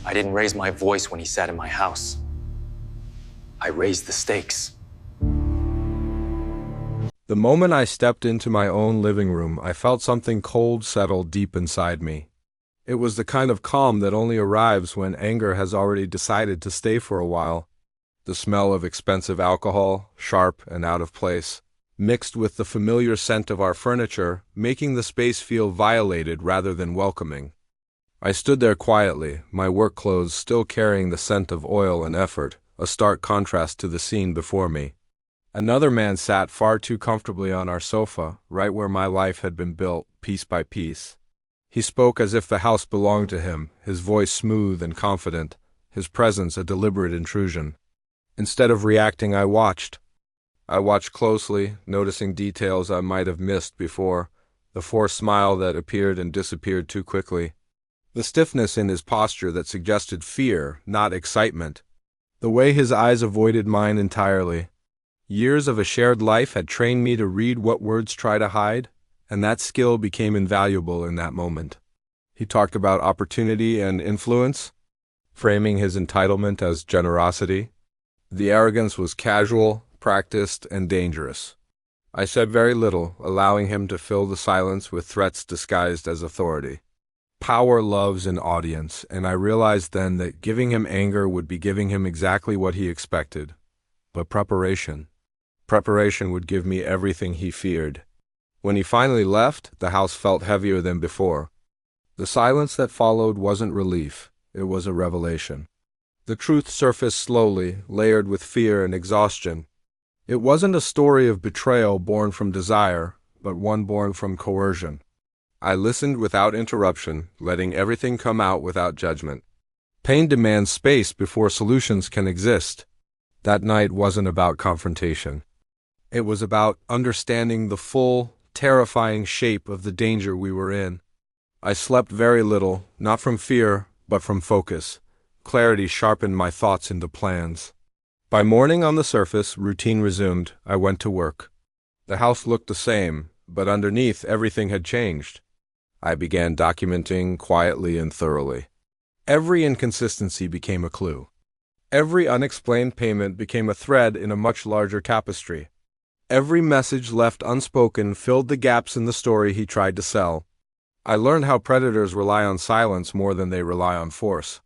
I didn't raise my voice when he sat in my house. I raised the stakes. The moment I stepped into my own living room, I felt something cold settle deep inside me. It was the kind of calm that only arrives when anger has already decided to stay for a while. The smell of expensive alcohol, sharp and out of place, mixed with the familiar scent of our furniture, making the space feel violated rather than welcoming. I stood there quietly, my work clothes still carrying the scent of oil and effort, a stark contrast to the scene before me. Another man sat far too comfortably on our sofa, right where my life had been built, piece by piece. He spoke as if the house belonged to him, his voice smooth and confident, his presence a deliberate intrusion. Instead of reacting, I watched. I watched closely, noticing details I might have missed before, the forced smile that appeared and disappeared too quickly, the stiffness in his posture that suggested fear, not excitement, the way his eyes avoided mine entirely. Years of a shared life had trained me to read what words try to hide, and that skill became invaluable in that moment. He talked about opportunity and influence, framing his entitlement as generosity. The arrogance was casual, practiced, and dangerous. I said very little, allowing him to fill the silence with threats disguised as authority. Power loves an audience, and I realized then that giving him anger would be giving him exactly what he expected. But preparation would give me everything he feared. When he finally left, the house felt heavier than before. The silence that followed wasn't relief, it was a revelation. The truth surfaced slowly, layered with fear and exhaustion. It wasn't a story of betrayal born from desire, but one born from coercion. I listened without interruption, letting everything come out without judgment. Pain demands space before solutions can exist. That night wasn't about confrontation. It was about understanding the full, terrifying shape of the danger we were in. I slept very little, not from fear, but from focus. Clarity sharpened my thoughts into plans. By morning, on the surface, routine resumed. I went to work. The house looked the same, but underneath everything had changed. I began documenting quietly and thoroughly. Every inconsistency became a clue. Every unexplained payment became a thread in a much larger tapestry. Every message left unspoken filled the gaps in the story he tried to sell. I learned how predators rely on silence more than they rely on force.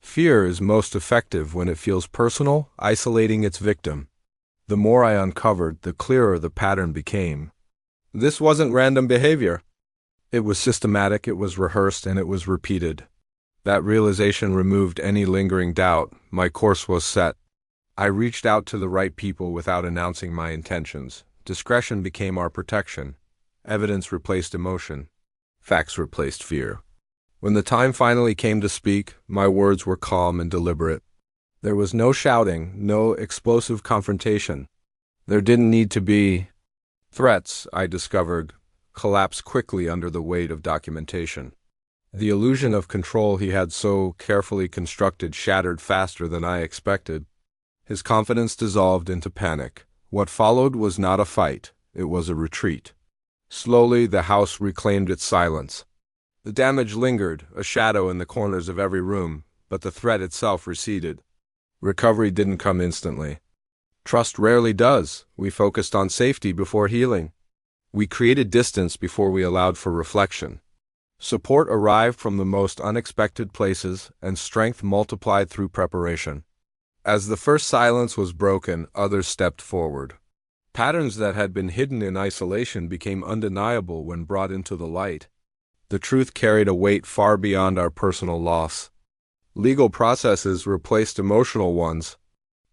Fear is most effective when it feels personal, isolating its victim. The more I uncovered, the clearer the pattern became. This wasn't random behavior. It was systematic, it was rehearsed, and it was repeated. That realization removed any lingering doubt. My course was set. I reached out to the right people without announcing my intentions. Discretion became our protection. Evidence replaced emotion. Facts replaced fear. When the time finally came to speak, my words were calm and deliberate. There was no shouting, no explosive confrontation. There didn't need to be. Threats, I discovered, collapsed quickly under the weight of documentation. The illusion of control he had so carefully constructed shattered faster than I expected. His confidence dissolved into panic. What followed was not a fight, it was a retreat. Slowly, the house reclaimed its silence. The damage lingered, a shadow in the corners of every room, but the threat itself receded. Recovery didn't come instantly. Trust rarely does. We focused on safety before healing. We created distance before we allowed for reflection. Support arrived from the most unexpected places, and strength multiplied through preparation. As the first silence was broken, others stepped forward. Patterns that had been hidden in isolation became undeniable when brought into the light. The truth carried a weight far beyond our personal loss. Legal processes replaced emotional ones.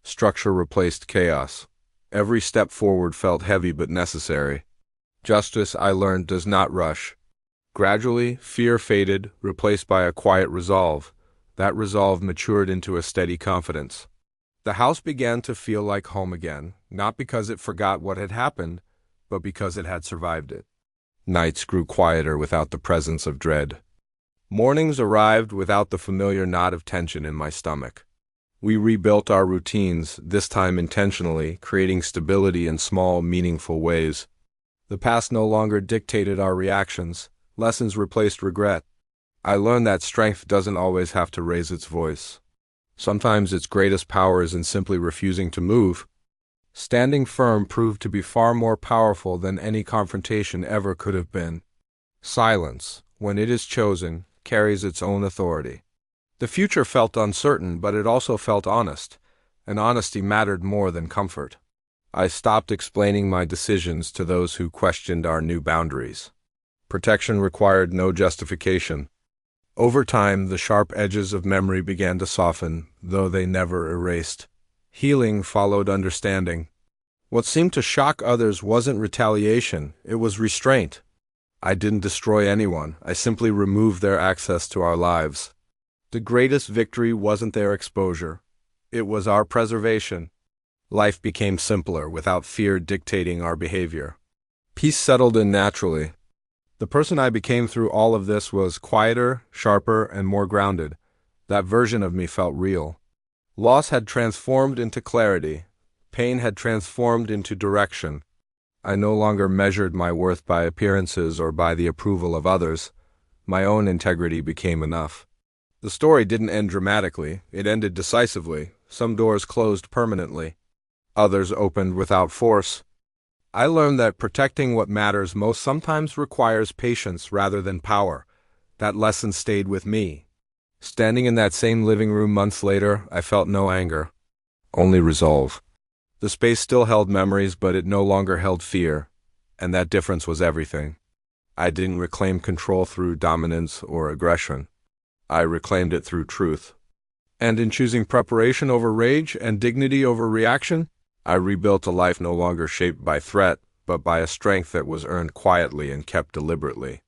Structure replaced chaos. Every step forward felt heavy but necessary. Justice, I learned, does not rush. Gradually, fear faded, replaced by a quiet resolve. That resolve matured into a steady confidence. The house began to feel like home again, not because it forgot what had happened, but because it had survived it. Nights grew quieter without the presence of dread. Mornings arrived without the familiar knot of tension in my stomach. We rebuilt our routines, this time intentionally, creating stability in small, meaningful ways. The past no longer dictated our reactions. Lessons replaced regret. I learned that strength doesn't always have to raise its voice. Sometimes its greatest power is in simply refusing to move. Standing firm proved to be far more powerful than any confrontation ever could have been. Silence, when it is chosen, carries its own authority. The future felt uncertain, but it also felt honest, and honesty mattered more than comfort. I stopped explaining my decisions to those who questioned our new boundaries. Protection required no justification. Over time, the sharp edges of memory began to soften, though they never erased. Healing followed understanding. What seemed to shock others wasn't retaliation, it was restraint. I didn't destroy anyone, I simply removed their access to our lives. The greatest victory wasn't their exposure, it was our preservation. Life became simpler, without fear dictating our behavior. Peace settled in naturally. The person I became through all of this was quieter, sharper, and more grounded. That version of me felt real. Loss had transformed into clarity. Pain had transformed into direction. I no longer measured my worth by appearances or by the approval of others. My own integrity became enough. The story didn't end dramatically. It ended decisively. Some doors closed permanently. Others opened without force. I learned that protecting what matters most sometimes requires patience rather than power. That lesson stayed with me. Standing in that same living room months later, I felt no anger, only resolve. The space still held memories, but it no longer held fear, and that difference was everything. I didn't reclaim control through dominance or aggression. I reclaimed it through truth. And in choosing preparation over rage and dignity over reaction, I rebuilt a life no longer shaped by threat, but by a strength that was earned quietly and kept deliberately.